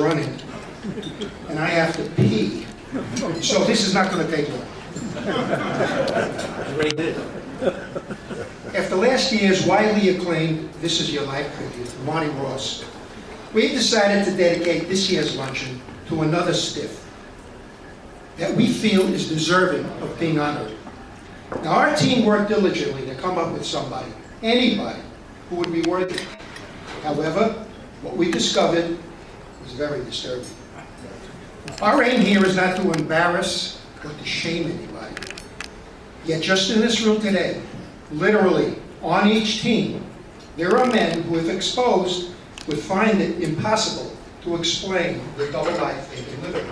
running, and I have to pee. So this is not going to take long. After last year's widely acclaimed This Is Your Life tribute to Marty Ross, we decided to dedicate this year's luncheon to another stiff that we feel is deserving of being honored. Now, our team worked diligently to come up with somebody, anybody, who would be worthy. However, what we discovered was very disturbing. Our aim here is not to embarrass or to shame anybody. Yet just in this room today, literally on each team, there are men who, if exposed, would find it impossible to explain the double life they've been living.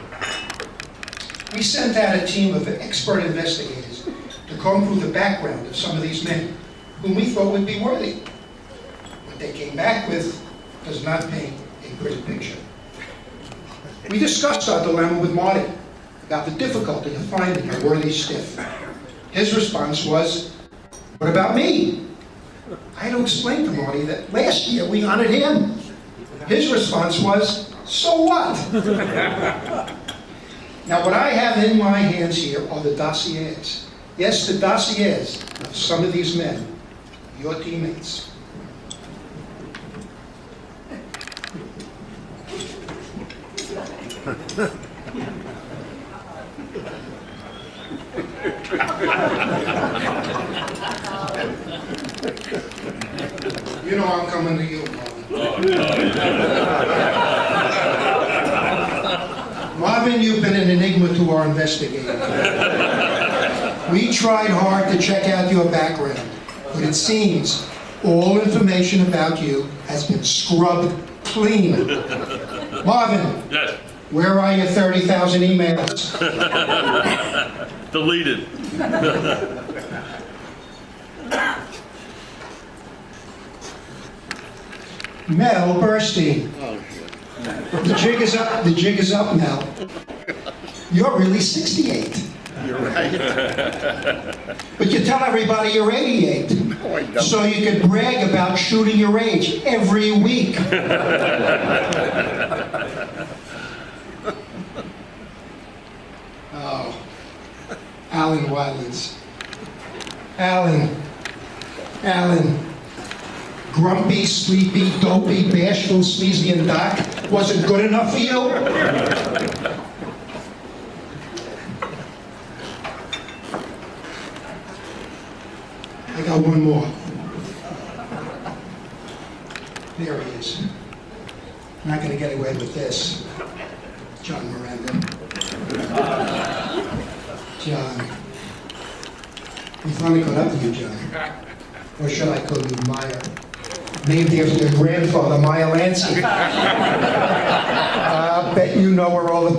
We sent out a team of expert investigators to comb through the background of some of these men, whom we thought would be worthy. What they came back with does not paint a pretty picture. We discussed our dilemma with Marty about the difficulty of finding a worthy stiff. His response was, "What about me?" I had to explain to Marty that last year we honored him. His response was, "So what?" Now, what I have in my hands here are the dossiers. Yes, the dossiers of some of these men, your teammates. You know I'm coming to you, Marvin, you've been an enigma to our investigators. We tried hard to check out your background, but it seems all information about you has been scrubbed clean. Marvin, yes. Where are your 30,000 emails? Deleted. Mel Burstein. The jig is up. The jig is up, Mel. You're really 68. You're right. But you tell everybody you're 88. No, I don't. So you can brag about shooting your age every week. Oh, Alan Wiley's. Alan. Grumpy, sleepy, dopey, bashful, sleazy, and Doc wasn't good enough for you? I got one more. There he is. I'm not going to get away with this. John Miranda. John. We finally caught up to you, John. Or should I call you Meyer? Named after your grandfather, Meyer Lansky. I bet you know where all the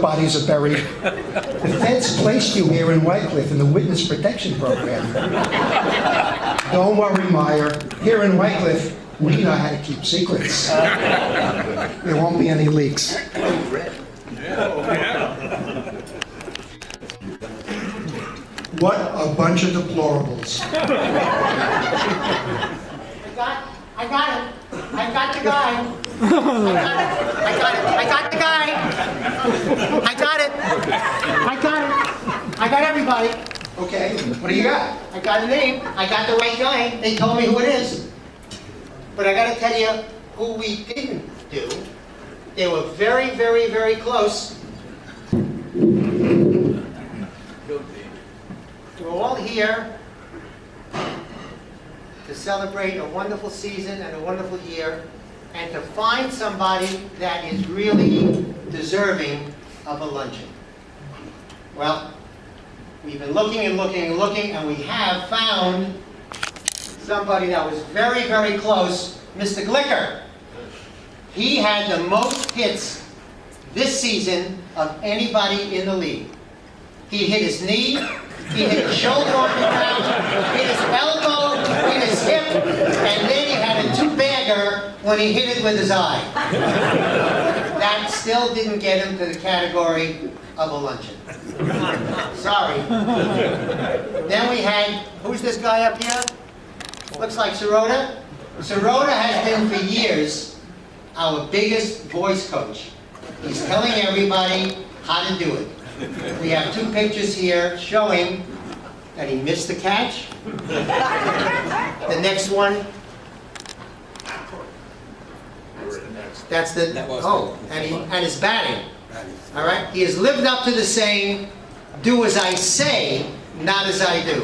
bodies are buried. The feds placed you here in Wycliffe in the Witness Protection Program. Don't worry, Meyer. Here in Wycliffe, we know how to keep secrets. There won't be any leaks. What a bunch of deplorables. I got it. I got the guy. I got the guy. I got it. I got everybody. Okay, what do you got? I got a name. I got the right guy. They told me who it is. But I got to tell you who we didn't do. They were very, very, very close. We're all here to celebrate a wonderful season and a wonderful year, and to find somebody that is really deserving of a luncheon. Well, we've been looking and looking and looking, and we have found somebody that was very, very close, Mr. Glicker. He had the most hits this season of anybody in the league. He hit his knee, he hit his shoulder on the ground, hit his elbow, hit his hip, and then he had a two-bagger when he hit it with his eye. That still didn't get him to the category of a luncheon. Sorry. Then we had, who's this guy up here? Looks like Sirota. Sirota has been for years our biggest voice coach. He's telling everybody how to do it. We have 2 pictures here showing that he missed the catch. The next one, that's the, and his batting. All right? He has lived up to the saying, do as I say, not as I do.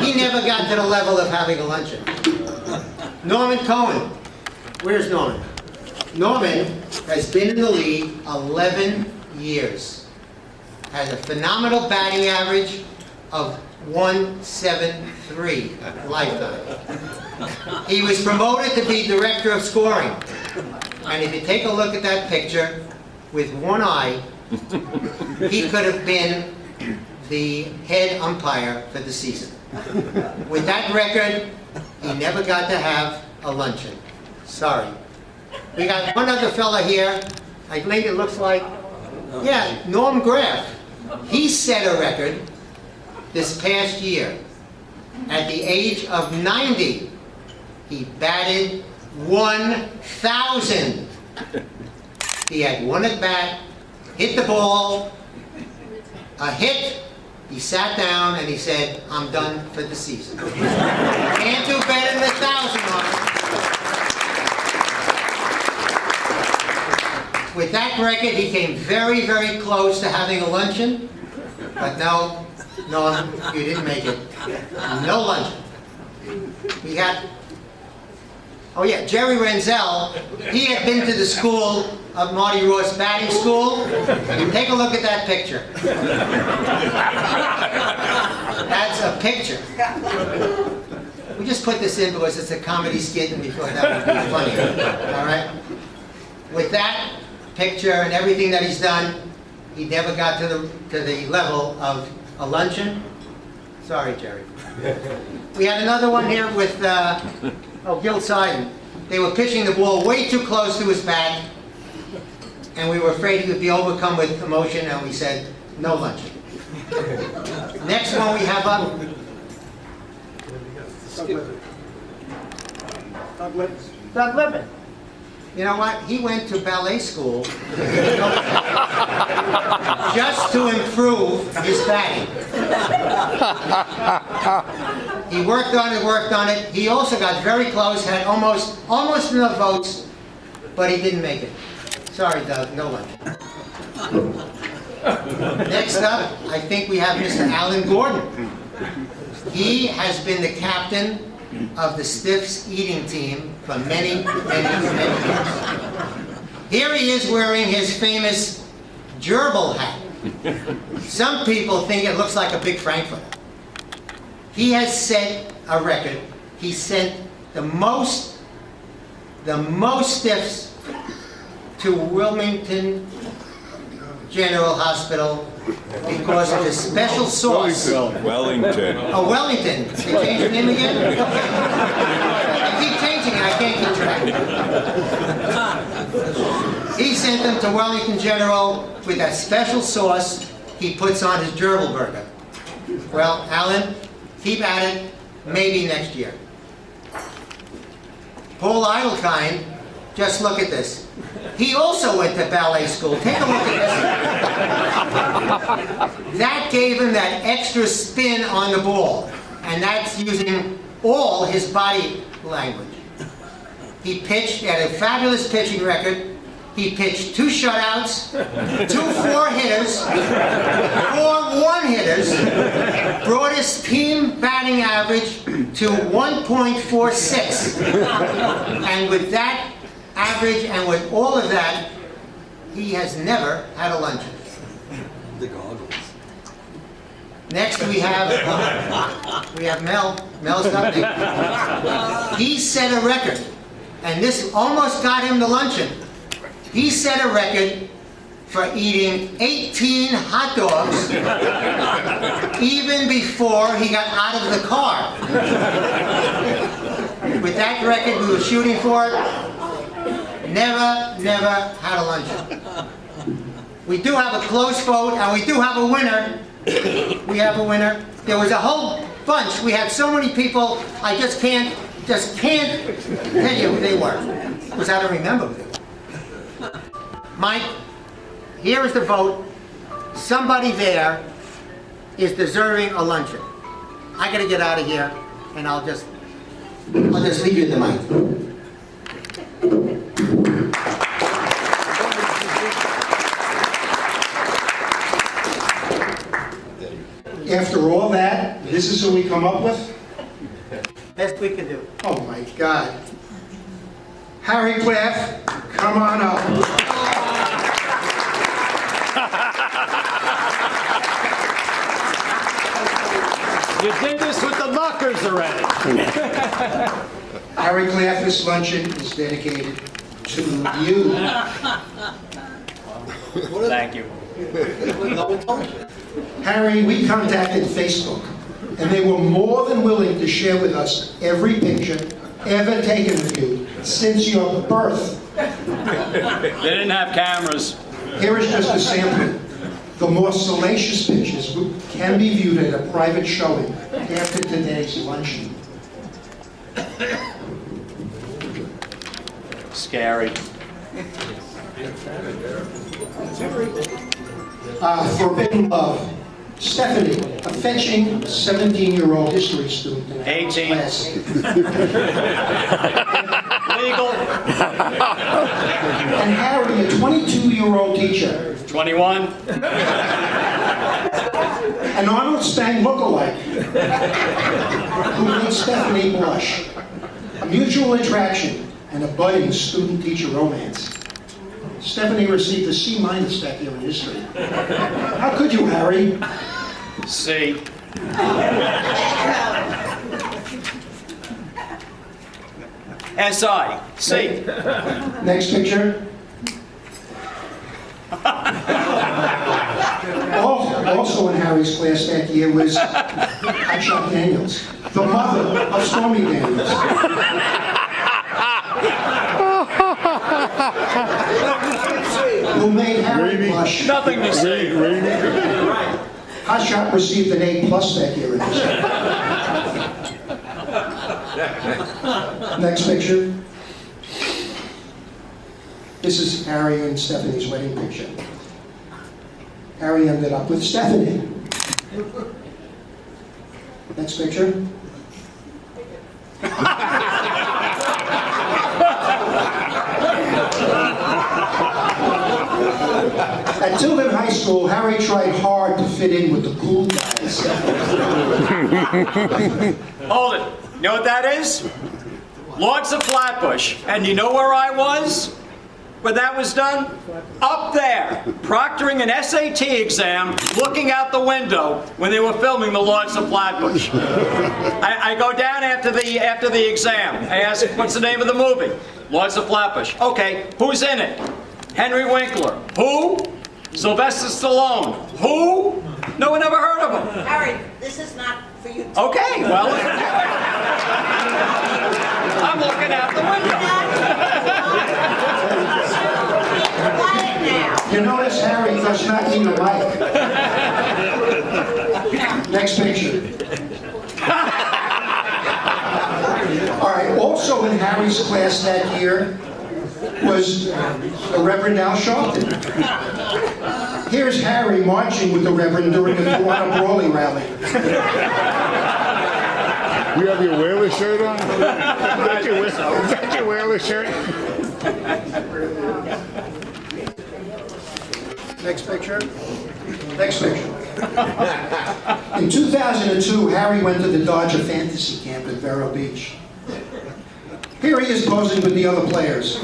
He never got to the level of having a luncheon. Norman Cohen. Where's Norman? Norman has been in the league 11 years. Has a phenomenal batting average of 173 lifetime. He was promoted to be director of scoring. And if you take a look at that picture, with one eye, he could have been the head umpire for the season. With that record, he never got to have a luncheon. Sorry. We got one other fella here. I think it looks like, yeah, Norm Graff. He set a record this past year. At the age of 90, he batted 1,000. He had one at bat, hit the ball, a hit. He sat down and he said, I'm done for the season. Can't do better than 1,000 on it. With that record, he came very, very close to having a luncheon. But no, you didn't make it. No luncheon. We got, oh yeah, Jerry Renzel. He had been to the school of Marty Ross batting school. Take a look at that picture. That's a picture. We just put this in because it's a comedy skit and we thought that would be funny. All right? With that picture and everything that he's done, he never got to the level of a luncheon. Sorry, Jerry. We had another one here with Gil Seiden. They were pitching the ball way too close to his bat, and we were afraid he would be overcome with emotion, and we said, no luncheon. Next one we have up. Doug Lippman. You know what? He went to ballet school just to improve his batting. He worked on it. He also got very close, had almost enough votes, but he didn't make it. Sorry, Doug, no lunch. Next up, I think we have Mr. Alan Gordon. He has been the captain of the Stiffs eating team for many, many, many years. Here he is wearing his famous gerbil hat. Some people think it looks like a big Frankfurter. He has set a record. He sent the most Stiffs to Wilmington General Hospital because of his special sauce. Wellington. Oh, Wellington. They changed the name again? Okay. I keep changing it. I can't keep track. He sent them to Wellington General with that special sauce he puts on his gerbil burger. Well, Alan, keep at it. Maybe next year. Paul Idlekind, just look at this. He also went to ballet school. Take a look at this. That gave him that extra spin on the ball. And that's using all his body language. He pitched at a fabulous pitching record. He pitched 2 shutouts, 2 4-hitters, 4 1-hitters, brought his team batting average to 1.46. And with that average and with all of that, he has never had a luncheon. The goggles. Next we have Mel. Mel's up there. He set a record, and this almost got him the luncheon. He set a record for eating 18 hot dogs even before he got out of the car. With that record we were shooting for, never had a luncheon. We do have a close vote, and we do have a winner. We have a winner. There was a whole bunch. We had so many people, I just can't tell you who they were, because I don't remember who they were. Mike, here is the vote. Somebody there is deserving a luncheon. I gotta get out of here, and I'll just leave you the mic. After all that, this is who we come up with? Best we can do. Oh my God. Harry Plath, come on up. You did this with the knockers already. Harry Plath, this luncheon is dedicated to you. Thank you. Harry, we contacted Facebook, and they were more than willing to share with us every picture ever taken of you since your birth. They didn't have cameras. Here is just a sample. The more salacious pictures can be viewed at a private showing after today's luncheon. Scary. Forbidden Love. Stephanie, a fetching 17-year-old history student in 18. class. Legal. And Harry, a 22-year-old teacher. 21. An Arnold Stang lookalike who made Stephanie blush. A mutual attraction and a budding student-teacher romance. Stephanie received a C- that year in history. How could you, Harry? C. SI. C. Next picture. Also in Harry's class that year was Hotshot Daniels, the mother of Stormy Daniels. Who made Harry blush. Nothing to see. Hotshot received an A+ that year in history. Next picture. This is Harry and Stephanie's wedding picture. Harry ended up with Stephanie. Next picture. At Tilden High School, Harry tried hard to fit in with the cool guys. Hold it. You know what that is? Logs of Flatbush. And you know where I was when that was done? Up there, proctoring an SAT exam, looking out the window when they were filming the Logs of Flatbush. I go down after the exam. I ask, what's the name of the movie? Logs of Flatbush. Okay, who's in it? Henry Winkler. Who? Sylvester Stallone. Who? No one ever heard of him. Harry, this is not for you. Okay, well, I'm looking out the window. Quiet now. You notice Harry does not need a mic. Next picture. All right, also in Harry's class that year was the Reverend Al Sharpton. Here's Harry marching with the Reverend during the Kiwanis Brawley rally. You have your whaler shirt on? Is that your whaler shirt? Next picture. Next picture. In 2002, Harry went to the Dodger Fantasy Camp at Vero Beach. Here he is posing with the other players.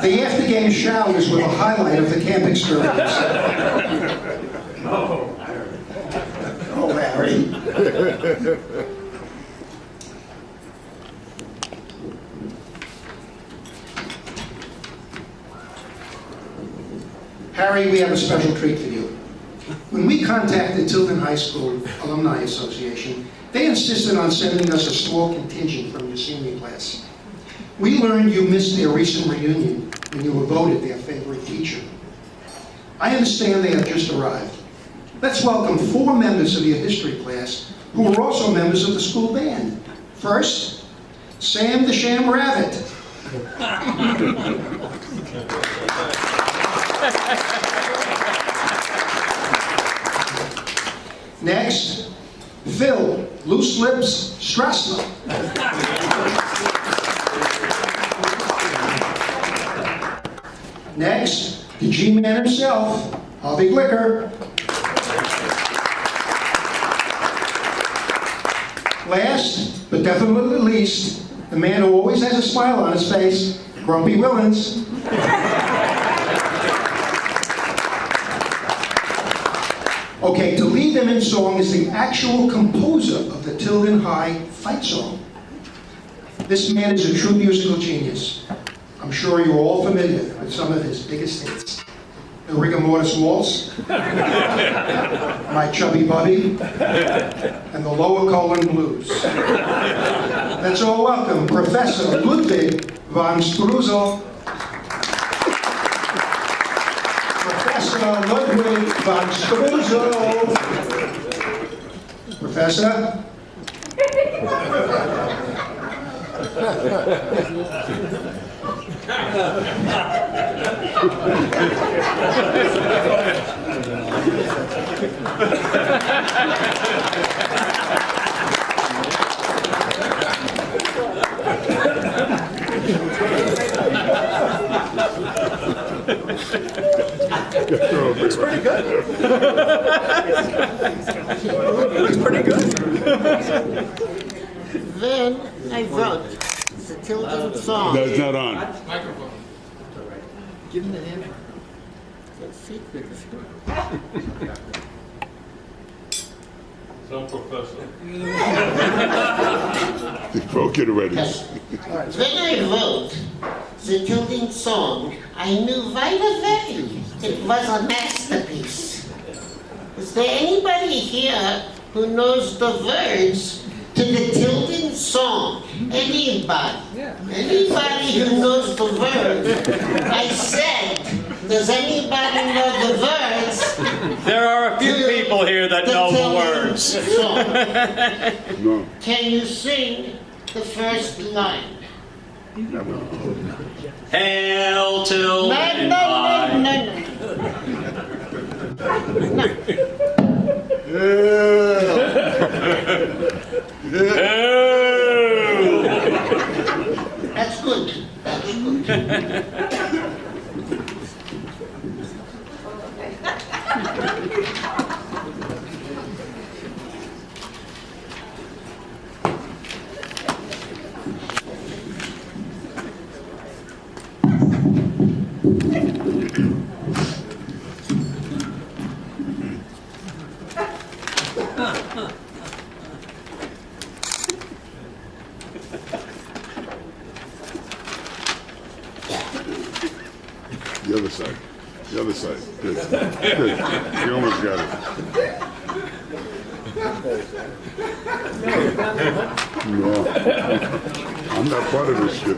The after-game showers were the highlight of the camp experience. Oh, Harry. Harry, we have a special treat for you. When we contacted Tilden High School Alumni Association, they insisted on sending us a small contingent from your senior class. We learned you missed their recent reunion when you were voted their favorite teacher. I understand they have just arrived. Let's welcome 4 members of your history class who are also members of the school band. First, Sam the Sham Rabbit. Next, Phil Loose Lips Strassler. Next, the G-Man himself, Harvey Glicker. Last, but definitely least, the man who always has a smile on his face, Grumpy Willens. Okay, to lead them in song is the actual composer of the Tilden High fight song. This man is a true musical genius. I'm sure you're all familiar with some of his biggest hits. The Rigor Mortis Waltz, My Chubby Buddy, and the Lower Colon Blues. Let's all welcome Professor Ludwig von Struzel. Professor Ludwig von Struzel. Professor? Looks pretty good. Looks pretty good. Then I wrote the Tilden song. That's not on. Give him the hand. Let's see. Some professor. They broke it already. When I wrote the Tilden song, I knew right away it was a masterpiece. Is there anybody here who knows the words to the Tilden song? Anybody? Anybody who knows the words? I said, does anybody know the words? There are a few people here that know the words. Song? No. Can you sing the first line? Hail Tilden No, High. Hail. That's good. That's good. The other side. The other side. Good. Good. You almost got it. No. I'm not part of this shit.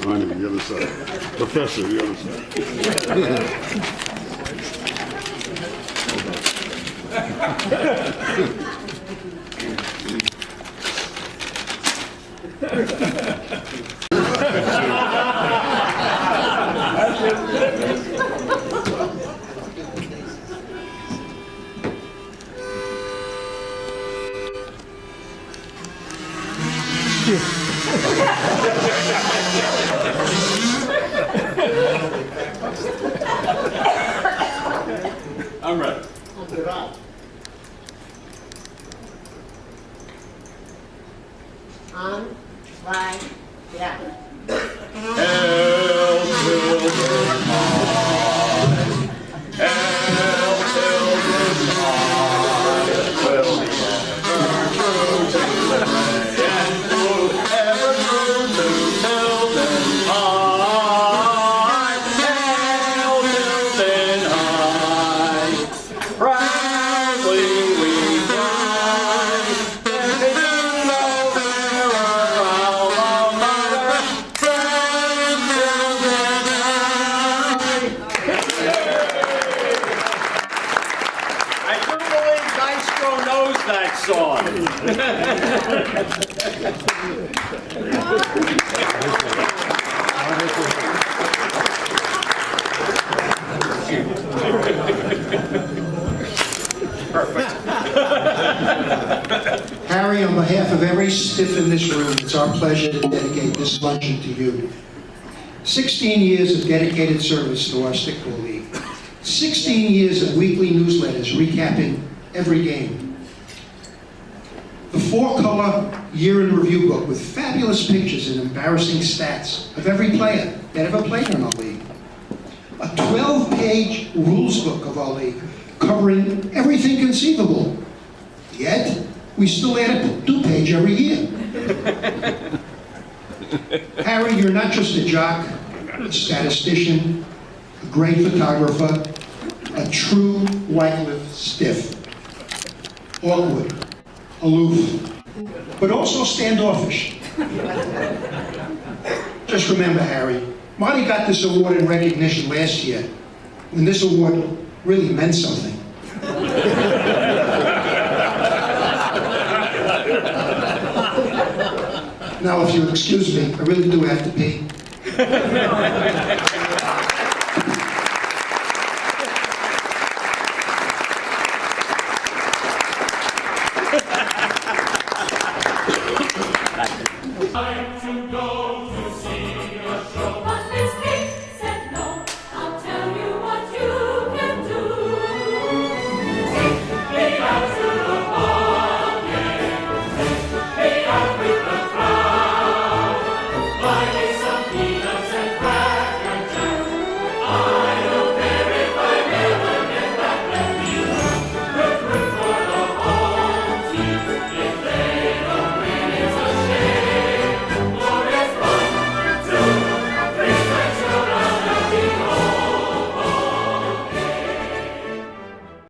Honey, the other side. Professor, the other side. I'm ready. On, right, yeah. Hail Tilden High. Hail Tilden High. Will ever true to Tilden High. Hail Tilden High. Proudly we cry. There is no alma mater. Friends very stiff in this room, it's our pleasure to dedicate this luncheon to you. 16 years of dedicated service to our Stickball League. 16 years of weekly newsletters recapping every game. The 4-color year in review book with fabulous pictures and embarrassing stats of every player that ever played in our league. A 12-page rules book of our league covering everything conceivable. Yet, we still add a new page every year. Harry, you're not just a jock, a statistician, a great photographer, a true Wycliffe stiff. Awkward, aloof, but also standoffish. Just remember, Harry, Marty got this award in recognition last year, when this award really meant something. Now, if you'll excuse me, I really do have to pee. Hi.